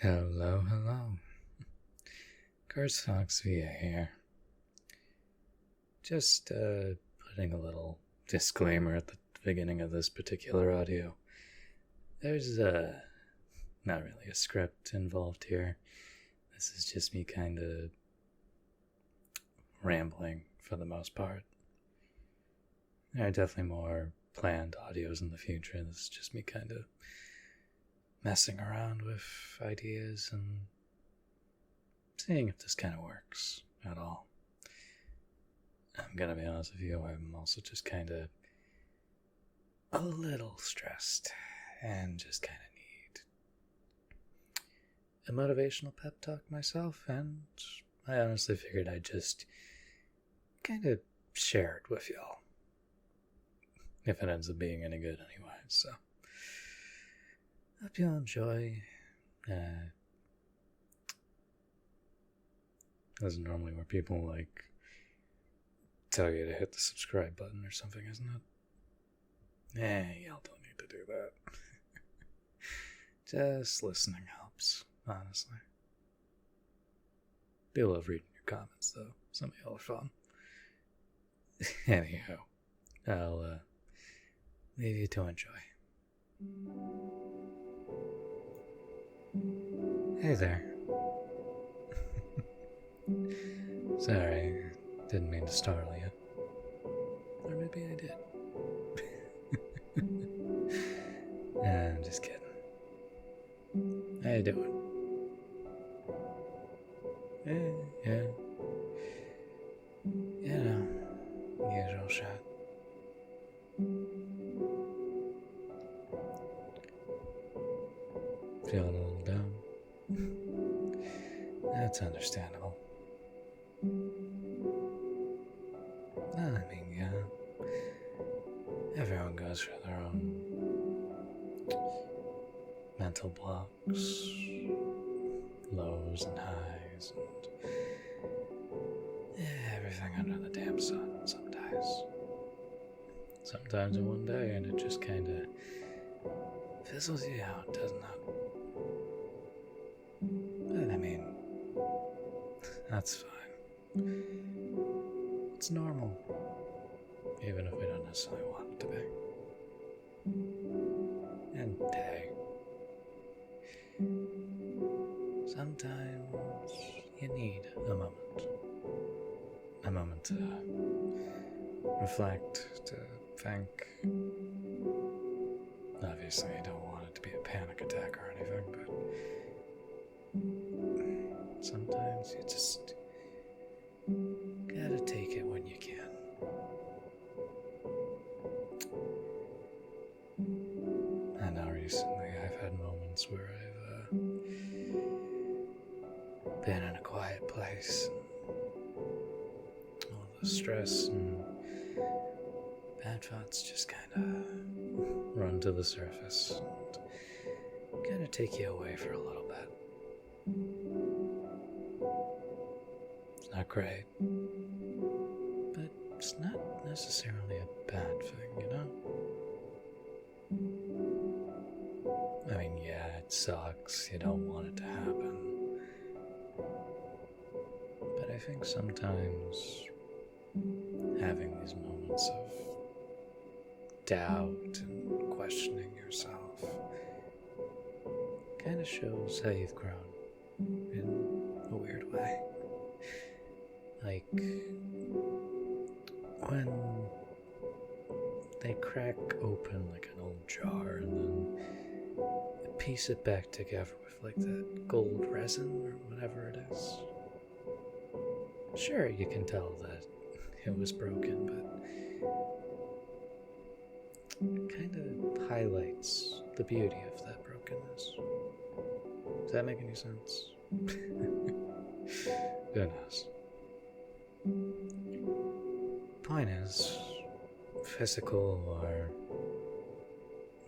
Hello, hello. Curse Foxy here. Just putting a little disclaimer at the beginning of this particular audio. There's not really a script involved here. This is just me kind of rambling for the most part. There are definitely more planned audios in the future. This is just me kind of messing around with ideas and seeing if this kind of works at all. I'm gonna be honest with you, I'm also just kind of a little stressed and just kind of need a motivational pep talk myself, and I honestly figured I'd just kind of share it with y'all. If it ends up being any good anyway, so hope you'll enjoy. This is normally where people like tell you to hit the subscribe button or something, isn't it? Y'all don't need to do that. Just listening helps, honestly. Do love reading your comments though. Some of y'all are fun. Anyhow, I'll leave you to enjoy. Hey there. Sorry, didn't mean to startle you. Or maybe I did. I'm just kidding. How you doing? Yeah. You know, usual shot. Feeling a little down. That's understandable. I mean, yeah. Everyone goes through their own mental blocks, lows and highs, and everything under the damn sun sometimes. Sometimes in one day, and it just kind of fizzles you out, doesn't it? But I mean, that's fine. It's normal, even if we don't necessarily want it to be. And hey, sometimes you need a moment to reflect, to think. Obviously, you don't want it to be a panic attack or anything, but sometimes you just gotta take it when you can. I know recently I've had moments where I've been in a quiet place, and all the stress and bad thoughts just kind of run to the surface and kind of take you away for a little bit. It's not great, but it's not necessarily a bad thing, you know? I mean, yeah, it sucks, you don't want it to happen, but I think sometimes having these moments of doubt and questioning yourself kind of shows how you've grown in a weird way. Like when they crack open like an old jar and then piece it back together with like that gold resin or whatever it is. Sure, you can tell that it was broken, but it kind of highlights the beauty of that brokenness. Does that make any sense? Who knows? Point is, physical or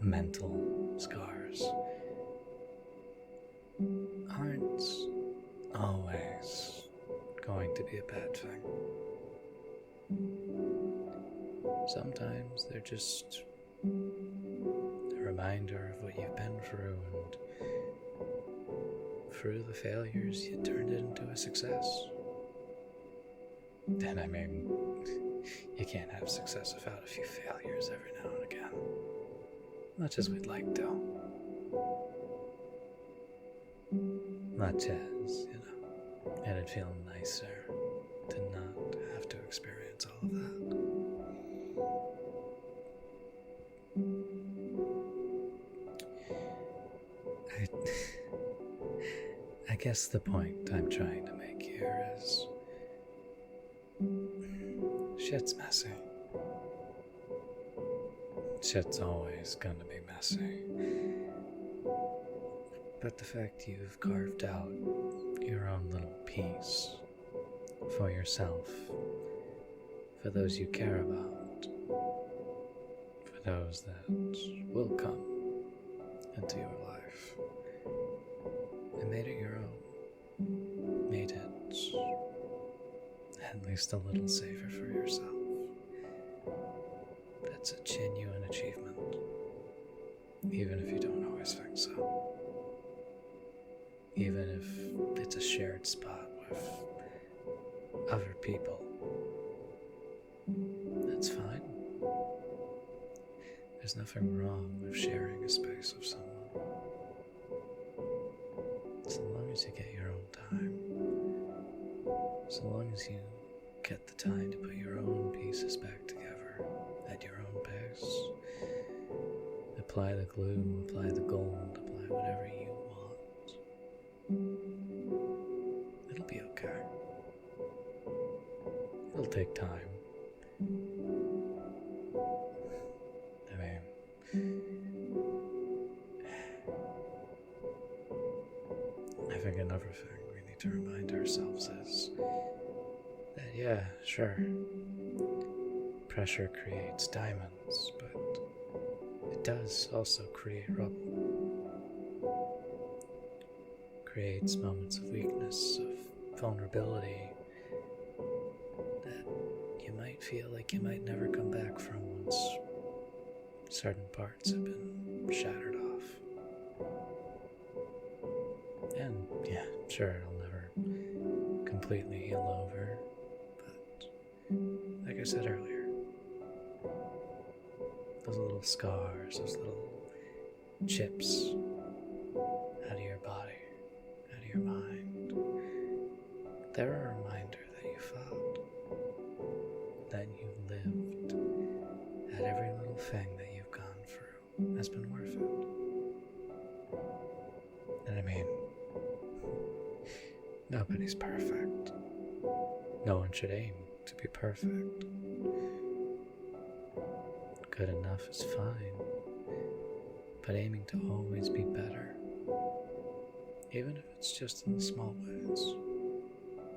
mental scars aren't always going to be a bad thing. Sometimes they're just a reminder of what you've been through and through the failures, you turned it into a success. And I mean, you can't have success without a few failures every now and again. Much as we'd like to. Much as, it'd feel nicer to not have to experience all of that. I guess the point I'm trying to make here is shit's messy. Shit's always gonna be messy. But the fact you've carved out your own little piece for yourself, for those you care about, for those that will come into your life, and made it your own, made it at least a little safer for yourself. That's a genuine achievement, even if you don't always think so. Even if it's a shared spot with other people, that's fine. There's nothing wrong with sharing a space with someone. So long as you get your own time, so long as you get the time to put your own pieces back together at your own pace, apply the glue, apply the gold, apply whatever you want, it'll be okay. It'll take time. I mean, I think another thing we need to remind ourselves is that, yeah, sure, pressure creates diamonds, but it does also create rubble. Creates moments of weakness, of vulnerability that you might feel like you might never come back from once certain parts have been shattered off. And yeah, sure, it'll never completely heal over, but like I said earlier, those little scars, those little chips out of your body, out of your mind, they're a reminder that you fought, that you lived, that every little thing that you've gone through has been worth it. And I mean, nobody's perfect. No one should aim to be perfect. Good enough is fine, but aiming to always be better, even if it's just in the small ways,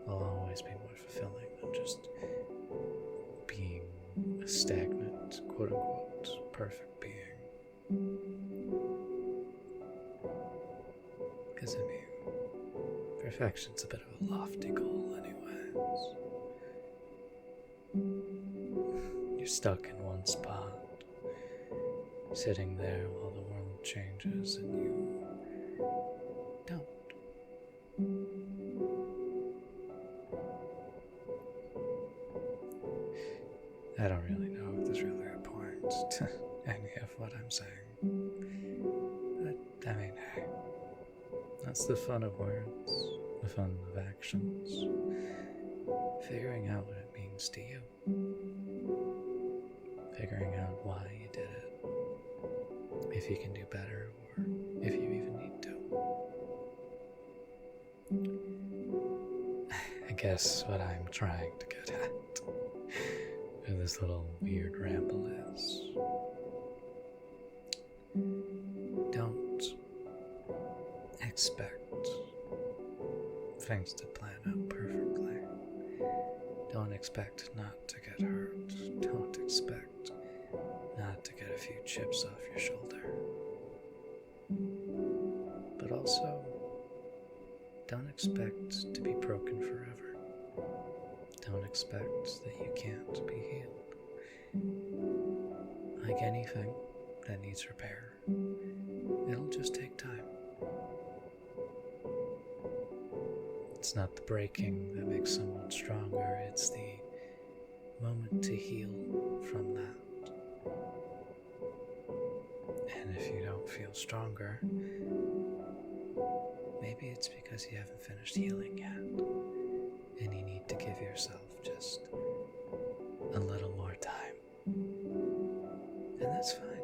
will always be more fulfilling than just being a stagnant, quote-unquote, perfect being. Because, I mean, perfection's a bit of a lofty goal anyways. You're stuck in one spot, sitting there while the world changes and you don't. I don't really know if there's really a point to any of what I'm saying. But, I mean, hey, that's the fun of words, the fun of actions. Figuring out what it means to you. Figuring out why you did it. If you can do better, or if you even need to. I guess what I'm trying to get at with this little weird ramble is, don't expect things to plan out perfectly. Don't expect not to get hurt. Don't expect not to get a few chips off your shoulder. But also, don't expect to be broken forever. Don't expect that you can't be healed. Like anything that needs repair, it'll just take time. It's not the breaking that makes someone stronger, it's the moment to heal from that. And if you don't feel stronger, maybe it's because you haven't finished healing yet, and you need to give yourself just a little more time. And that's fine.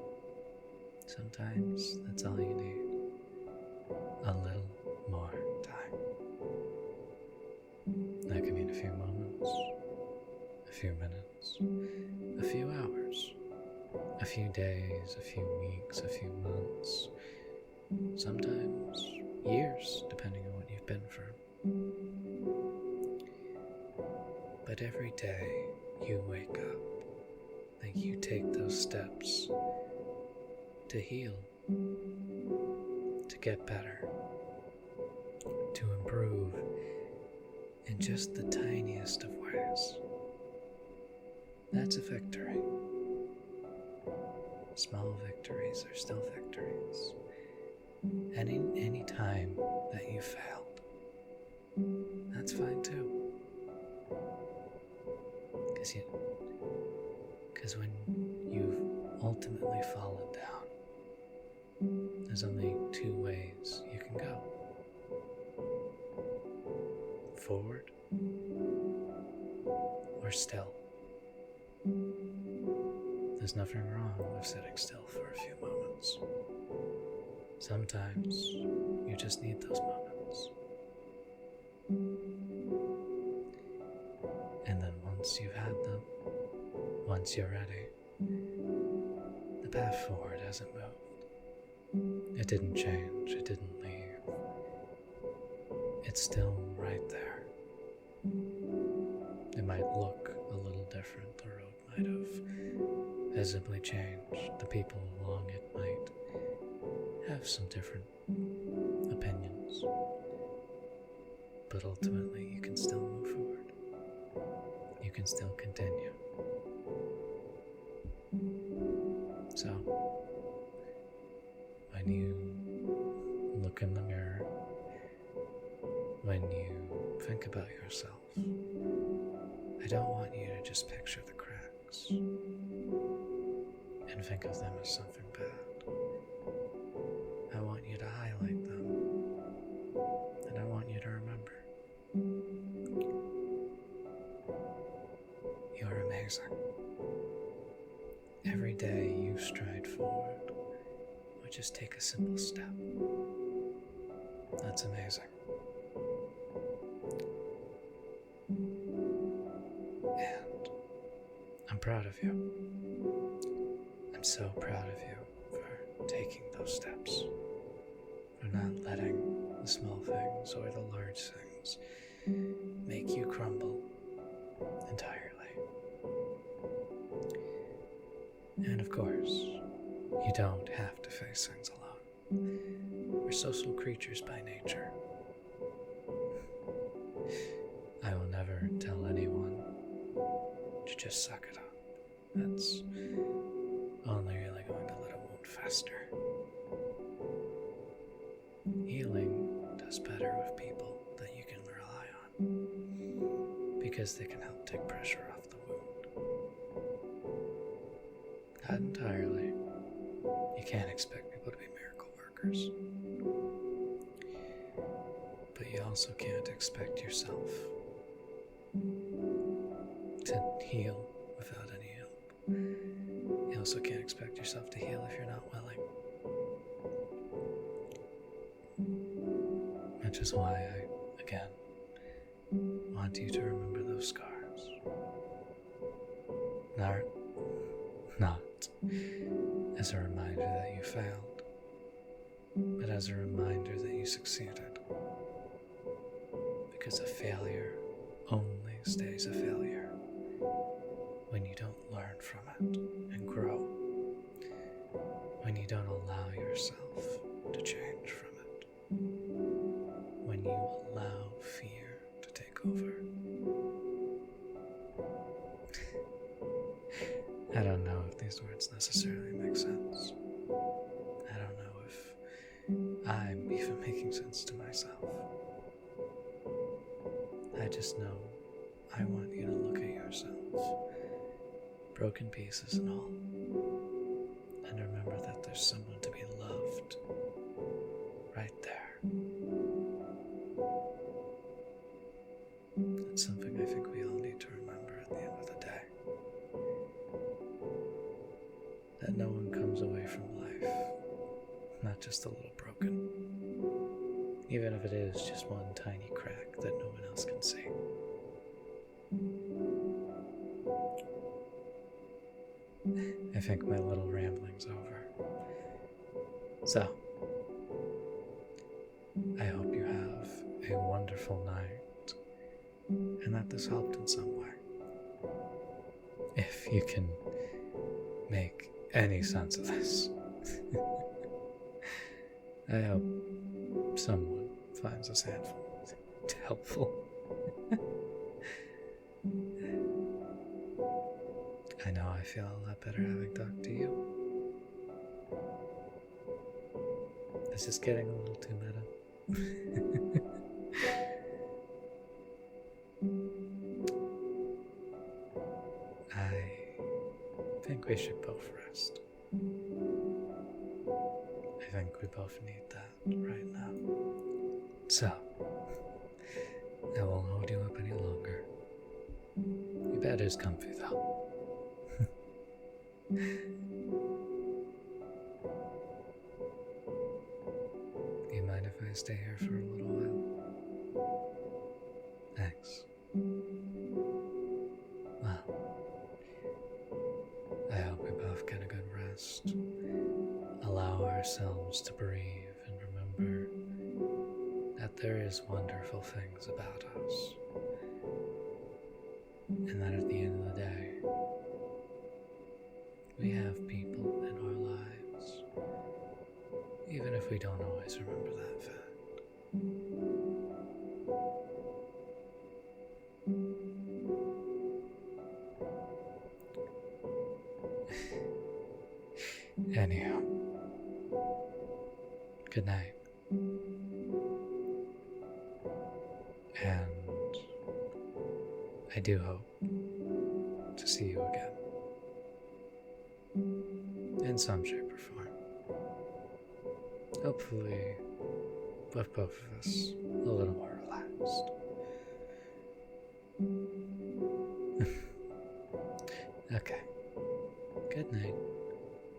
Sometimes that's all you need. A little more time. That can mean a few moments, a few minutes, a few hours, a few days, a few weeks, a few months, sometimes years, depending on what you've been through. But every day you wake up, and you take those steps to heal, to get better, to improve in just the tiniest of ways. That's a victory. Small victories are still victories. And in any time that you failed, that's fine too. Because when you've ultimately fallen down, there's only two ways you can go. Forward or still. There's nothing wrong with sitting still for a few moments. Sometimes you just need those moments. And then once you've had them, once you're ready, the path forward hasn't moved. It didn't change, it didn't leave. It's still right there. It might look a little different, the road might have visibly changed, the people along it might have some different opinions, but ultimately you can still move forward. You can still continue. So, when you look in the mirror, when you think about yourself, I don't want you to just picture the cracks and think of them as something bad. I want you to highlight them, and I want you to remember. You're amazing. Every day you stride forward, or just take a simple step. That's amazing. And I'm proud of you. I'm so proud of you for taking those steps, for not letting the small things or the large things make you crumble entirely. And of course, you don't have to face things alone. We're social creatures by nature. I will never tell anyone to just suck it up. That's only really going to let a wound fester. Healing does better with people that you can rely on, because they can help take pressure off the wound. Not entirely. You can't expect people to be miracle workers. But you also can't expect yourself to heal without any help. You also can't expect yourself to heal if you're not willing. Which is why I, again, want you to remember those scars. Not as a reminder that you failed, but as a reminder that you succeeded. Because a failure only stays a failure when you don't learn from it and grow, when you don't allow yourself to change from it, when you allow fear to take over. I don't know if these words necessarily make sense. I don't know if I'm even making sense to myself. just know I want you to look at yourself, broken pieces and all, and remember that there's someone to be loved right there. It's something I think we all need to remember at the end of the day. That no one comes away from life, not just a little broken. Even if it is just one tiny crack that no one else can see. I think my little rambling's over. So, I hope you have a wonderful night, and that this helped in some way. If you can make any sense of this. I hope someone finds this helpful. I know I feel a lot better having talked to you. This is getting a little too meta. I think we should both rest. I think we both need that right now. So, I won't hold you up any longer. Your bed is comfy though. You mind if I stay here for a little while? Thanks. Well, I hope we both get a good rest. Allow ourselves to breathe and remember that there is wonderful things about us. And that at the end of the day, we have people in our lives, even if we don't always remember that fact. Anyhow, good night. And I do hope to see you again. In some shape or form. Hopefully, with both of us a little more relaxed. Okay. Good night.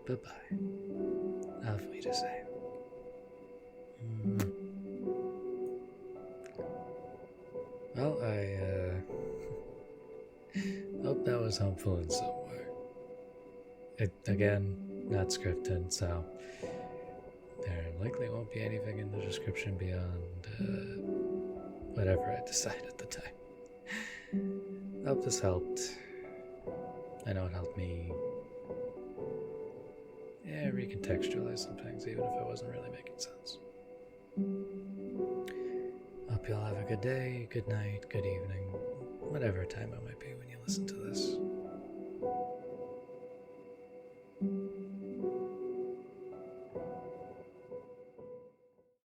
Bye-bye. Auf Wiedersehen. Well, I hope that was helpful in some way. Again, not scripted, so there likely won't be anything in the description beyond whatever I decide at the time. Hope this helped. I know it helped me recontextualize some things, even if it wasn't really making sense. Hope you all have a good day, good night, good evening, whatever time it might be when you listen to this.